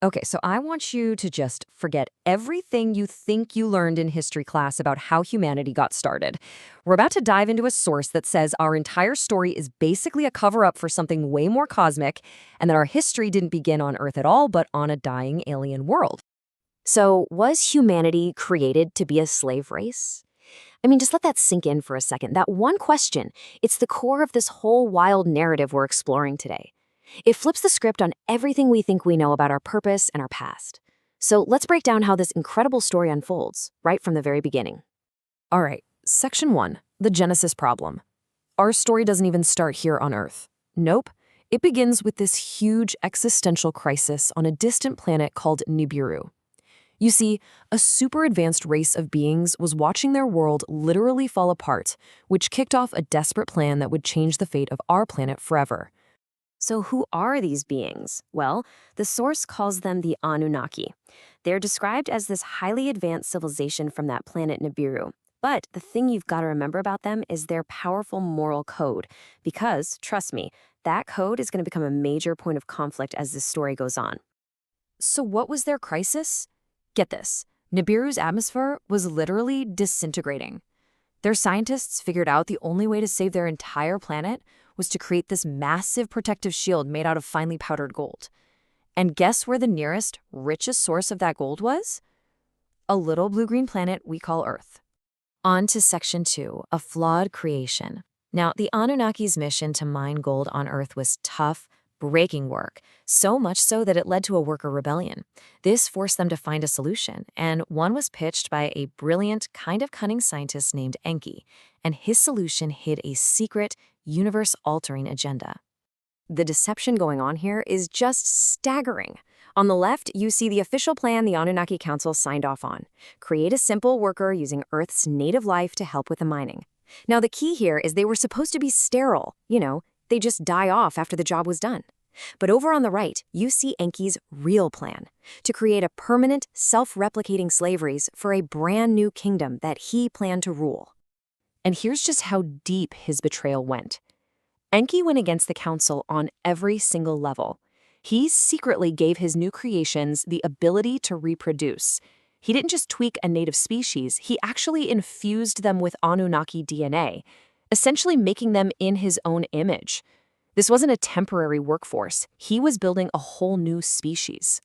Okay, so I want you to just forget everything you think you learned in history class about how humanity got started. We're about to dive into a source that says our entire story is basically a cover-up for something way more cosmic, and that our history didn't begin on Earth at all, but on a dying alien world. So, was humanity created to be a slave race? I mean, just let that sink in for a second. That one question, it's the core of this whole wild narrative we're exploring today. It flips the script on everything we think we know about our purpose and our past. So let's break down how this incredible story unfolds, right from the very beginning. All right, Section 1, the Genesis problem. Our story doesn't even start here on Earth. Nope. It begins with this huge existential crisis on a distant planet called Nibiru. You see, a super advanced race of beings was watching their world literally fall apart, which kicked off a desperate plan that would change the fate of our planet forever. So who are these beings? Well, the source calls them the Anunnaki. They're described as this highly advanced civilization from that planet Nibiru. But the thing you've got to remember about them is their powerful moral code. Because, trust me, that code is going to become a major point of conflict as this story goes on. So what was their crisis? Get this, Nibiru's atmosphere was literally disintegrating. Their scientists figured out the only way to save their entire planet was to create this massive protective shield made out of finely powdered gold. And guess where the nearest, richest source of that gold was? A little blue-green planet we call Earth. On to Section 2, a flawed creation. Now, the Anunnaki's mission to mine gold on Earth was tough, breaking work, so much so that it led to a worker rebellion. This forced them to find a solution, and one was pitched by a brilliant, kind of cunning scientist named Enki, and his solution hid a secret, universe-altering agenda. The deception going on here is just staggering. On the left, you see the official plan the Anunnaki Council signed off on. Create a simple worker using Earth's native life to help with the mining. Now, the key here is they were supposed to be sterile. They just die off after the job was done. But over on the right, you see Enki's real plan, to create a permanent, self-replicating slaveries for a brand new kingdom that he planned to rule. And here's just how deep his betrayal went. Enki went against the council on every single level. He secretly gave his new creations the ability to reproduce. He didn't just tweak a native species, he actually infused them with Anunnaki DNA, essentially making them in his own image. This wasn't a temporary workforce. He was building a whole new species.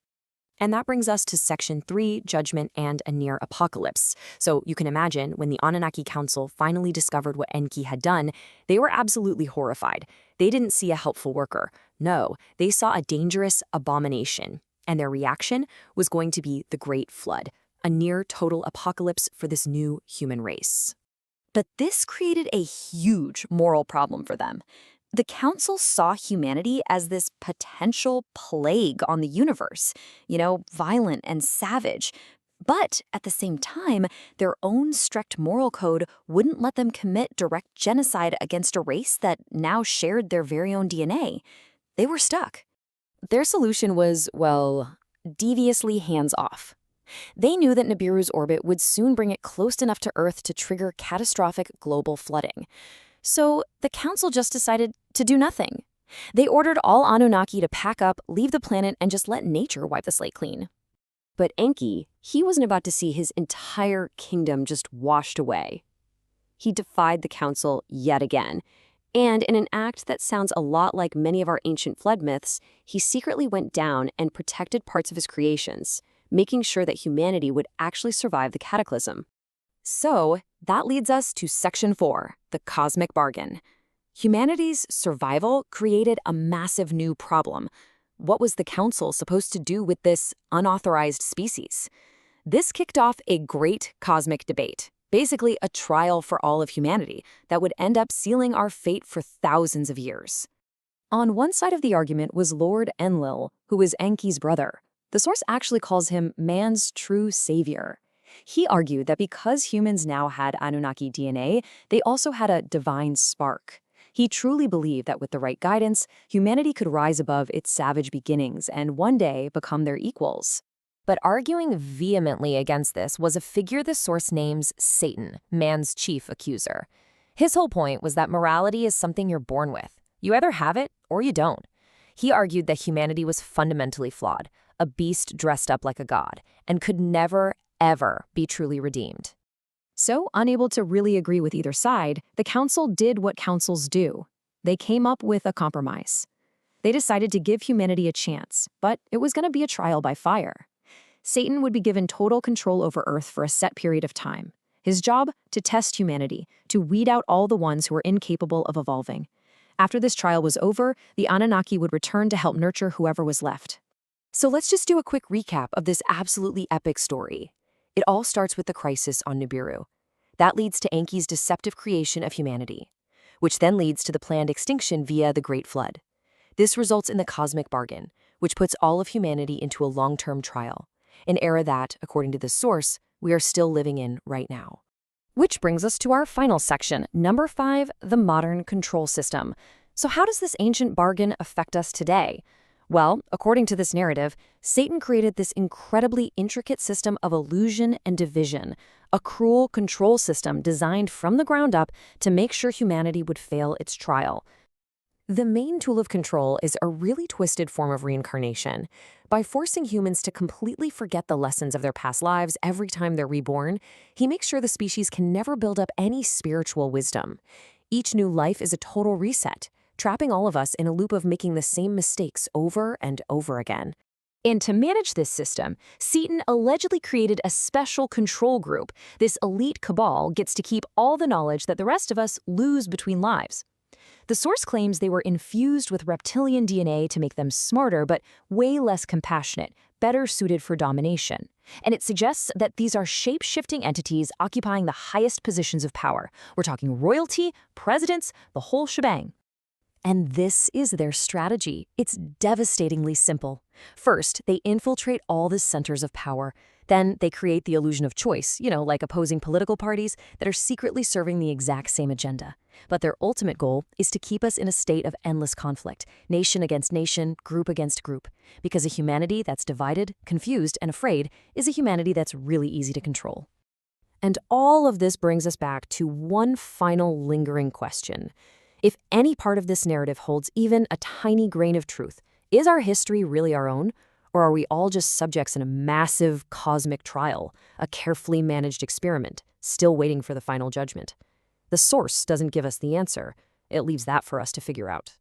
And that brings us to Section 3, Judgment and a Near Apocalypse. So you can imagine when the Anunnaki Council finally discovered what Enki had done, they were absolutely horrified. They didn't see a helpful worker. No, they saw a dangerous abomination. And their reaction was going to be the Great Flood, a near-total apocalypse for this new human race. But this created a huge moral problem for them. The council saw humanity as this potential plague on the universe, violent and savage. But at the same time, their own strict moral code wouldn't let them commit direct genocide against a race that now shared their very own DNA. They were stuck. Their solution was, deviously hands-off. They knew that Nibiru's orbit would soon bring it close enough to Earth to trigger catastrophic global flooding. So the council just decided to do nothing. They ordered all Anunnaki to pack up, leave the planet, and just let nature wipe the slate clean. But Enki, he wasn't about to see his entire kingdom just washed away. He defied the council yet again. And in an act that sounds a lot like many of our ancient flood myths, he secretly went down and protected parts of his creations, making sure that humanity would actually survive the cataclysm. So that leads us to Section 4, the Cosmic Bargain. Humanity's survival created a massive new problem. What was the council supposed to do with this unauthorized species? This kicked off a great cosmic debate, basically a trial for all of humanity that would end up sealing our fate for thousands of years. On one side of the argument was Lord Enlil, who was Enki's brother. The source actually calls him man's true savior. He argued that because humans now had Anunnaki DNA, they also had a divine spark. He truly believed that with the right guidance, humanity could rise above its savage beginnings and one day become their equals. But arguing vehemently against this was a figure the source names Satan, man's chief accuser. His whole point was that morality is something you're born with. You either have it or you don't. He argued that humanity was fundamentally flawed, a beast dressed up like a god, and could never, ever be truly redeemed. So, unable to really agree with either side, the council did what councils do. They came up with a compromise. They decided to give humanity a chance, but it was going to be a trial by fire. Satan would be given total control over Earth for a set period of time. His job? To test humanity, to weed out all the ones who were incapable of evolving. After this trial was over, the Anunnaki would return to help nurture whoever was left. So let's just do a quick recap of this absolutely epic story. It all starts with the crisis on Nibiru. That leads to Enki's deceptive creation of humanity, which then leads to the planned extinction via the Great Flood. This results in the cosmic bargain, which puts all of humanity into a long-term trial, an era that, according to this source, we are still living in right now. Which brings us to our final section, number 5, the modern control system. So how does this ancient bargain affect us today? Well, according to this narrative, Satan created this incredibly intricate system of illusion and division, a cruel control system designed from the ground up to make sure humanity would fail its trial. The main tool of control is a really twisted form of reincarnation. By forcing humans to completely forget the lessons of their past lives every time they're reborn, he makes sure the species can never build up any spiritual wisdom. Each new life is a total reset, trapping all of us in a loop of making the same mistakes over and over again. And to manage this system, Satan allegedly created a special control group. This elite cabal gets to keep all the knowledge that the rest of us lose between lives. The source claims they were infused with reptilian DNA to make them smarter, but way less compassionate, better suited for domination. And it suggests that these are shape-shifting entities occupying the highest positions of power. We're talking royalty, presidents, the whole shebang. And this is their strategy. It's devastatingly simple. First, they infiltrate all the centers of power. Then they create the illusion of choice, like opposing political parties that are secretly serving the exact same agenda. But their ultimate goal is to keep us in a state of endless conflict, nation against nation, group against group. Because a humanity that's divided, confused, and afraid is a humanity that's really easy to control. And all of this brings us back to one final lingering question. If any part of this narrative holds even a tiny grain of truth, is our history really our own? Or are we all just subjects in a massive cosmic trial, a carefully managed experiment, still waiting for the final judgment? The source doesn't give us the answer. It leaves that for us to figure out.